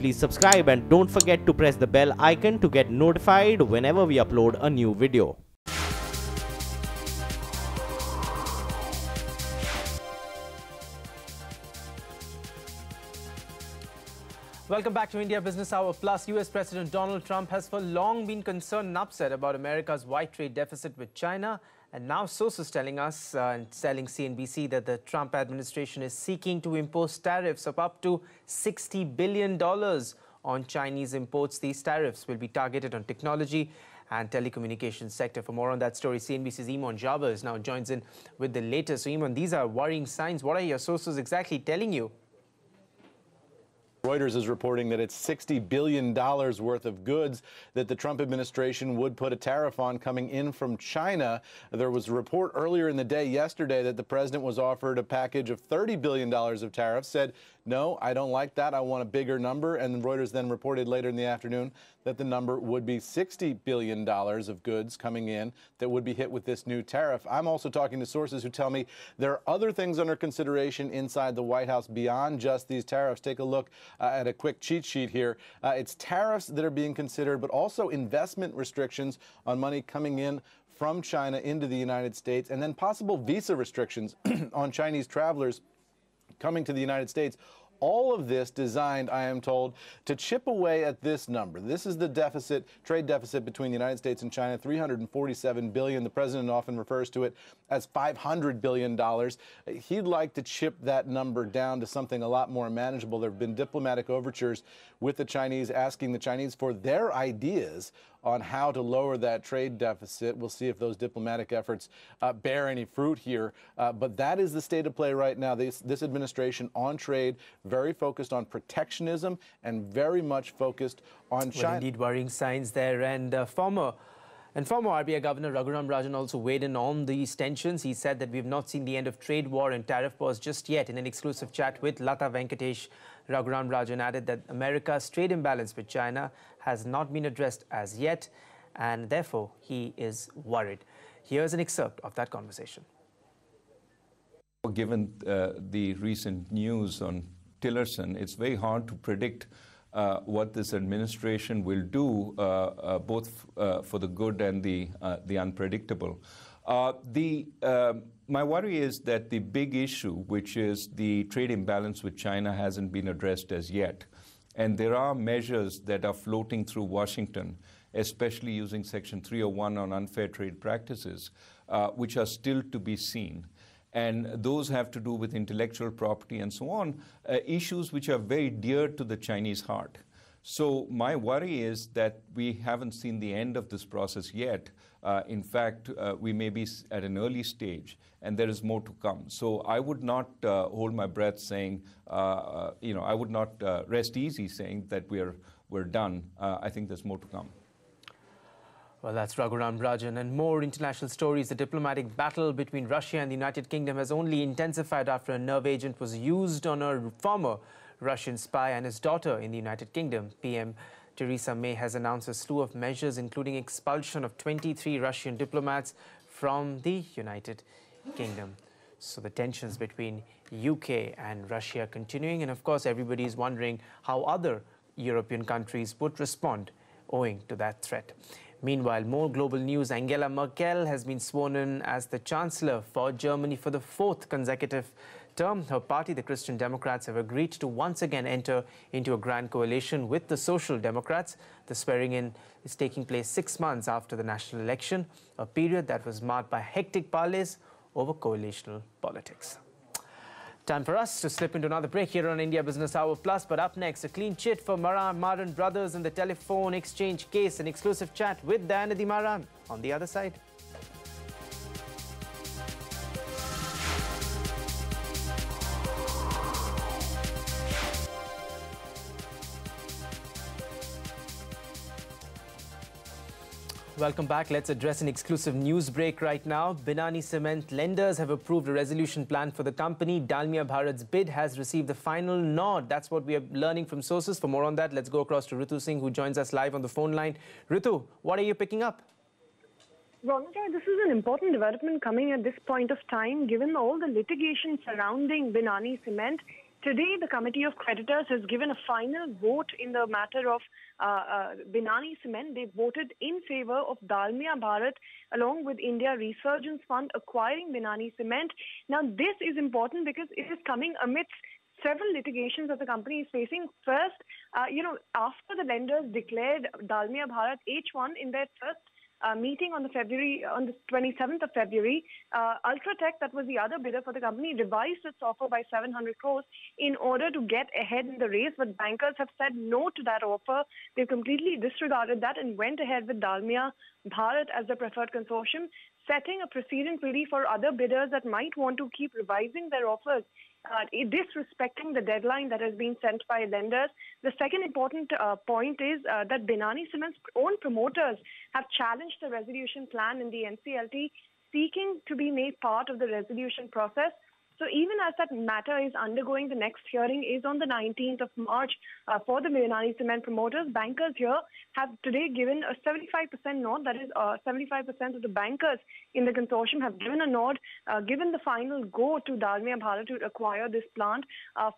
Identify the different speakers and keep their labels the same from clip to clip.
Speaker 1: please subscribe and don't forget to press the bell icon to get notified whenever we upload a new video.
Speaker 2: Welcome back to India Business Hour Plus. US President Donald Trump has for long been concerned and upset about America's wide trade deficit with China. And now sources telling us and telling CNBC that the Trump administration is seeking to impose tariffs of up to $60 billion on Chinese imports. These tariffs will be targeted on technology and telecommunications sector. For more on that story, CNBC's Iman Jabers now joins in with the latest. So Iman, these are worrying signs. What are your sources exactly telling you?
Speaker 3: Reuters is reporting that it's $60 billion worth of goods that the Trump administration would put a tariff on coming in from China. There was a report earlier in the day yesterday that the president was offered a package of $30 billion of tariffs, said, no, I don't like that. I want a bigger number. And Reuters then reported later in the afternoon that the number would be $60 billion of goods coming in that would be hit with this new tariff. I'm also talking to sources who tell me there are other things under consideration inside the White House beyond just these tariffs. Take a look at a quick cheat sheet here. It's tariffs that are being considered, but also investment restrictions on money coming in from China into the United States, and then possible visa restrictions on Chinese travelers coming to the United States. All of this designed, I am told, to chip away at this number. This is the deficit, trade deficit between the United States and China, $347 billion. The president often refers to it as $500 billion. He'd like to chip that number down to something a lot more manageable. There have been diplomatic overtures with the Chinese, asking the Chinese for their ideas on how to lower that trade deficit. We'll see if those diplomatic efforts bear any fruit here. But that is the state of play right now. This administration on trade, very focused on protectionism and very much focused on China.
Speaker 2: Well, indeed, worrying signs there. And former RBI Governor Raghuram Rajan also weighed in on these tensions. He said that we have not seen the end of trade war and tariff wars just yet. In an exclusive chat with Lata Venkatesh, Raghuram Rajan added that America's trade imbalance with China has not been addressed as yet, and therefore he is worried. Here's an excerpt of that conversation.
Speaker 4: Given the recent news on Tillerson, it's very hard to predict what this administration will do, both for the good and the unpredictable. My worry is that the big issue, which is the trade imbalance with China, hasn't been addressed as yet. And there are measures that are floating through Washington, especially using Section 301 on unfair trade practices, which are still to be seen. And those have to do with intellectual property and so on, issues which are very dear to the Chinese heart. So my worry is that we haven't seen the end of this process yet. In fact, we may be at an early stage, and there is more to come. So I would not hold my breath saying, I would not rest easy saying that we're done. I think there's more to come.
Speaker 2: Well, that's Raghuram Rajan. And more international stories. The diplomatic battle between Russia and the United Kingdom has only intensified after a nerve agent was used on a former Russian spy and his daughter in the United Kingdom. PM Theresa May has announced a slew of measures, including expulsion of 23 Russian diplomats from the United Kingdom. So the tensions between UK and Russia continuing. And of course, everybody is wondering how other European countries would respond owing to that threat. Meanwhile, more global news. Angela Merkel has been sworn in as the Chancellor for Germany for the 4th consecutive term. Her party, the Christian Democrats, have agreed to once again enter into a grand coalition with the Social Democrats. The swearing-in is taking place 6 months after the national election, a period that was marked by hectic parleys over coalitional politics. Time for us to slip into another break here on India Business Hour Plus. But up next, a clean chit for Maran brothers in the telephone exchange case. An exclusive chat with Dayanidhi Maran on the other side. Welcome back. Let's address an exclusive news break right now. Binani Cement lenders have approved a resolution plan for the company. Dalmia Bharat's bid has received the final nod. That's what we are learning from sources. For more on that, let's go across to Ritu Singh, who joins us live on the phone line. Ritu, what are you picking up?
Speaker 5: Ronojoy, this is an important development coming at this point of time, given all the litigation surrounding Binani Cement. Today, the Committee of Creditors has given a final vote in the matter of Binani Cement. They voted in favor of Dalmia Bharat along with India Resurgence Fund acquiring Binani Cement. Now, this is important because it is coming amidst several litigations that the company is facing. First, after the lenders declared Dalmia Bharat H1 in their first meeting on the 27th of February, Ultratech, that was the other bidder for the company, revised its offer by 700 crores in order to get ahead in the race. But bankers have said no to that offer. They've completely disregarded that and went ahead with Dalmia Bharat as the preferred consortium, setting a precedent really for other bidders that might want to keep revising their offers, disrespecting the deadline that has been sent by lenders. The second important point is that Binani Cement's own promoters have challenged the resolution plan in the NCLT, seeking to be made part of the resolution process. So even as that matter is undergoing, the next hearing is on the 19th of March for the Binani Cement promoters. Bankers here have today given a 75% nod. That is, 75% of the bankers in the consortium have given a nod, given the final go to Dalmia Bharat to acquire this plant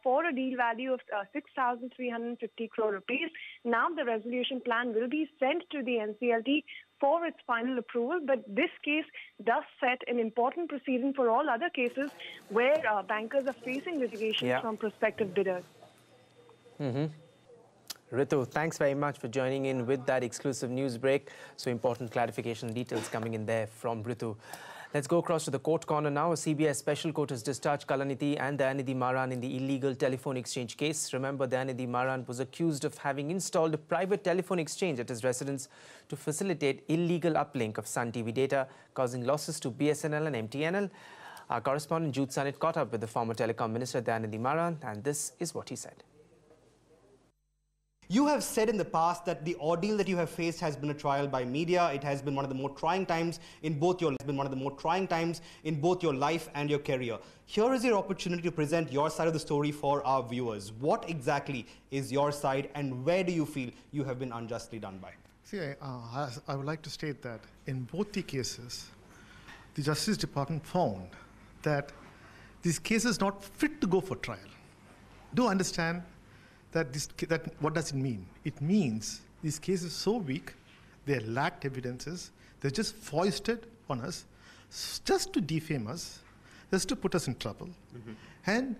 Speaker 5: for a deal value of 6,350 crore rupees. Now the resolution plan will be sent to the NCLT for its final approval, but this case does set an important precedent for all other cases where bankers are facing litigation from prospective bidders.
Speaker 2: Ritu, thanks very much for joining in with that exclusive news break. So important clarification details coming in there from Ritu. Let's go across to the court corner now. A CBI special court has discharged Kalanidhi and Dayanidhi Maran in the illegal telephone exchange case. Remember, Dayanidhi Maran was accused of having installed a private telephone exchange at his residence to facilitate illegal uplink of Sun TV data, causing losses to BSNL and MTNL. Our correspondent Jude Sanit caught up with the former telecom minister Dayanidhi Maran, and this is what he said.
Speaker 6: You have said in the past that the ordeal that you have faced has been a trial by media. It has been one of the more trying times in both your life and your career. Here is your opportunity to present your side of the story for our viewers. What exactly is your side, and where do you feel you have been unjustly done by?
Speaker 7: See, I would like to state that in both the cases, the Justice Department found that this case is not fit to go for trial. Do understand that what does it mean? It means this case is so weak, they lacked evidences, they just foisted on us just to defame us, just to put us in trouble, and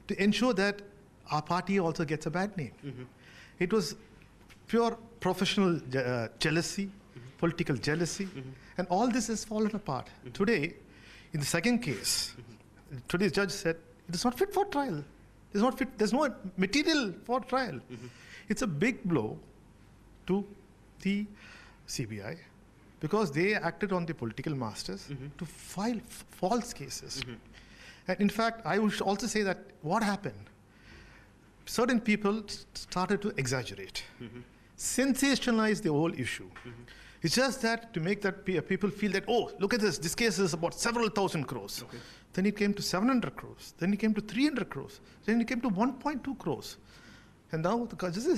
Speaker 7: to ensure that our party also gets a bad name. It was pure professional jealousy, political jealousy, and all this has fallen apart. Today, in the second case, today's judge said it is not fit for trial. It's not fit. There's no material for trial. It's a big blow to the CBI because they acted on the political masters to file false cases. And in fact, I would also say that what happened, certain people started to exaggerate, sensationalize the whole issue. It's just that to make that people feel that, oh, look at this case is about several thousand crores. Then it came to 700 crores. Then it came to 300 crores. Then it came to 1.2 crores. And now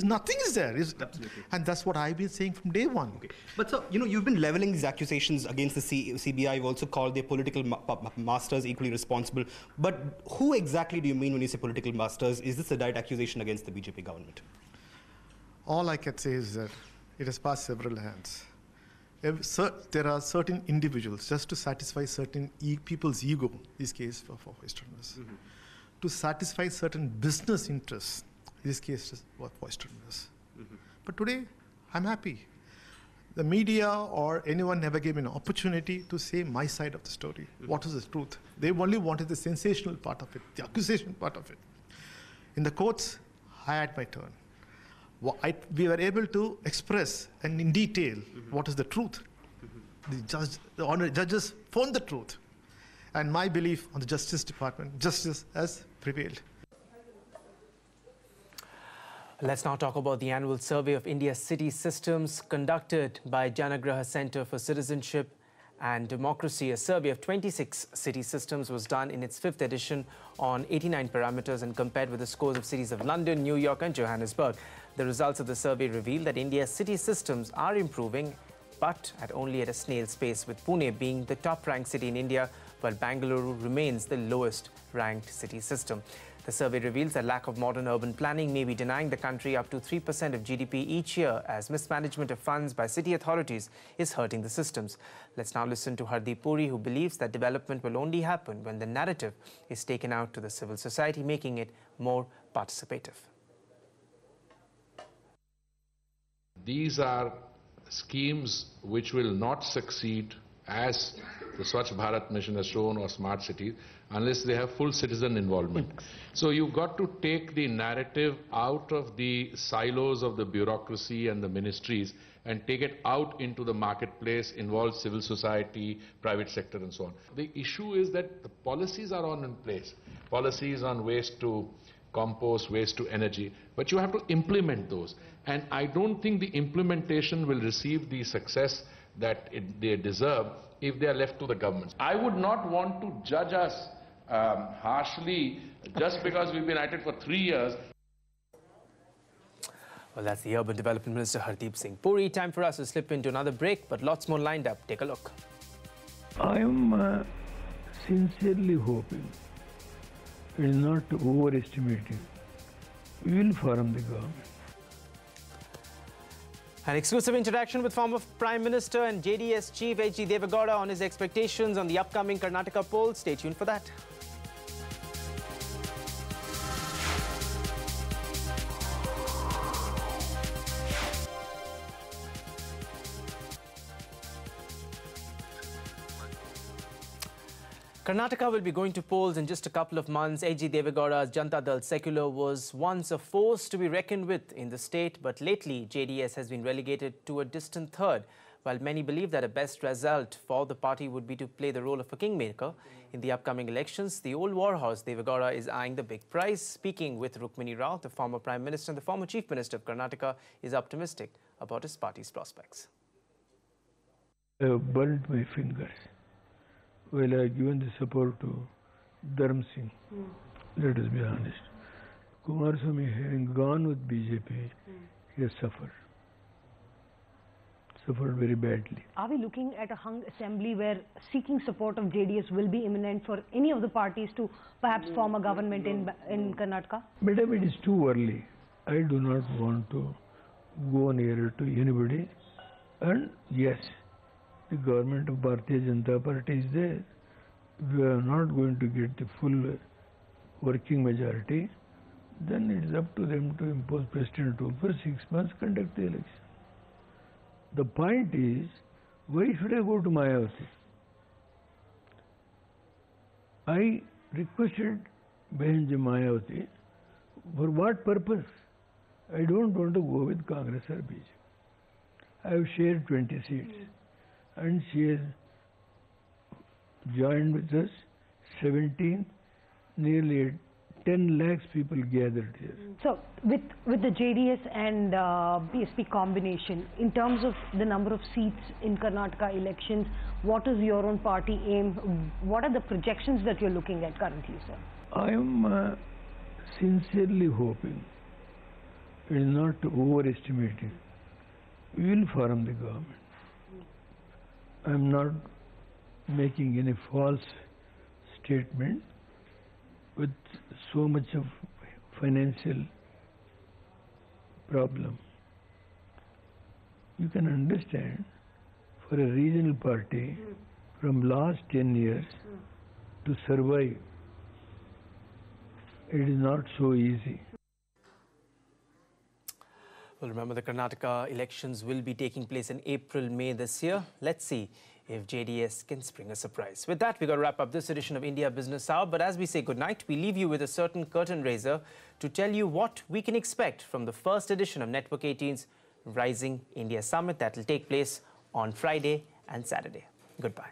Speaker 7: nothing is there.
Speaker 6: Absolutely.
Speaker 7: And that's what I've been saying from day one.
Speaker 6: But so, you've been leveling these accusations against the CBI. You've also called their political masters equally responsible. But who exactly do you mean when you say political masters? Is this a direct accusation against the BJP government?
Speaker 7: All I can say is that it has passed several hands. There are certain individuals, just to satisfy certain people's ego, this case for Westerners, to satisfy certain business interests, this case for Westerners. But today, I'm happy. The media or anyone never gave me an opportunity to say my side of the story. What is the truth? They only wanted the sensational part of it, the accusation part of it. In the courts, I had my turn. We were able to express and in detail what is the truth. The honorable judges found the truth. And my belief on the Justice Department, justice has prevailed.
Speaker 2: Let's now talk about the annual survey of India's city systems conducted by Janagraha Center for Citizenship and Democracy. A survey of 26 city systems was done in its 5th edition on 89 parameters and compared with the scores of cities of London, New York and Johannesburg. The results of the survey reveal that India's city systems are improving, but only at a snail's pace, with Pune being the top-ranked city in India, while Bangalore remains the lowest-ranked city system. The survey reveals that lack of modern urban planning may be denying the country up to 3% of GDP each year, as mismanagement of funds by city authorities is hurting the systems. Let's now listen to Hardeep Puri, who believes that development will only happen when the narrative is taken out to the civil society, making it more participative.
Speaker 8: These are schemes which will not succeed, as the Swachh Bharat mission has shown, or smart cities, unless they have full citizen involvement. So you've got to take the narrative out of the silos of the bureaucracy and the ministries and take it out into the marketplace, involve civil society, private sector and so on. The issue is that the policies are in place. Policies on waste to compost, waste to energy, but you have to implement those. And I don't think the implementation will receive the success that they deserve if they are left to the governments. I would not want to judge us harshly just because we've been at it for 3 years.
Speaker 2: Well, that's the Urban Development Minister Hardeep Singh Puri. Time for us to slip into another break, but lots more lined up. Take a look.
Speaker 9: I am sincerely hoping it is not overestimating. We will form the government.
Speaker 2: An exclusive interaction with former Prime Minister and JDS Chief H.D. Deve Gowda on his expectations on the upcoming Karnataka poll. Stay tuned for that. Karnataka will be going to polls in just a couple of months. H.D. Deve Gowda's Janata Dal Secular was once a force to be reckoned with in the state, but lately JDS has been relegated to a distant third. While many believe that a best result for the party would be to play the role of a kingmaker in the upcoming elections, the old warhorse Deve Gowda is eyeing the big prize. Speaking with Rukmini Rao, the former Prime Minister and the former Chief Minister of Karnataka, is optimistic about his party's prospects.
Speaker 9: I have burnt my fingers. Well, I have given the support to Dharm Singh. Let us be honest. Kumaraswamy, having gone with BJP, he has suffered very badly.
Speaker 10: Are we looking at a hung assembly where seeking support of JDS will be imminent for any of the parties to perhaps form a government in Karnataka?
Speaker 9: Madam, it is too early. I do not want to go nearer to anybody. And yes, the government of Bharatiya Janata Party is there. If we are not going to get the full working majority, then it is up to them to impose president rule for 6 months, conduct the election. The point is, why should I go to Mayawati? I requested Behenji Mayawati, for what purpose? I don't want to go with Congress or BJP. I have shared 20 seats. And she has joined with us 17, nearly 10 lakhs people gathered here.
Speaker 10: So, with the JDS and BSP combination, in terms of the number of seats in Karnataka elections, what is your own party aim? What are the projections that you're looking at currently, sir?
Speaker 9: I am sincerely hoping it is not overestimating. We will form the government. I am not making any false statement with so much of financial problem. You can understand, for a regional party from last 10 years to survive, it is not so easy.
Speaker 2: Well, remember, the Karnataka elections will be taking place in April, May this year. Let's see if JDS can spring a surprise. With that, we've got to wrap up this edition of India Business Hour. But as we say goodnight, we leave you with a certain curtain raiser to tell you what we can expect from the first edition of Network 18's Rising India Summit that will take place on Friday and Saturday. Goodbye.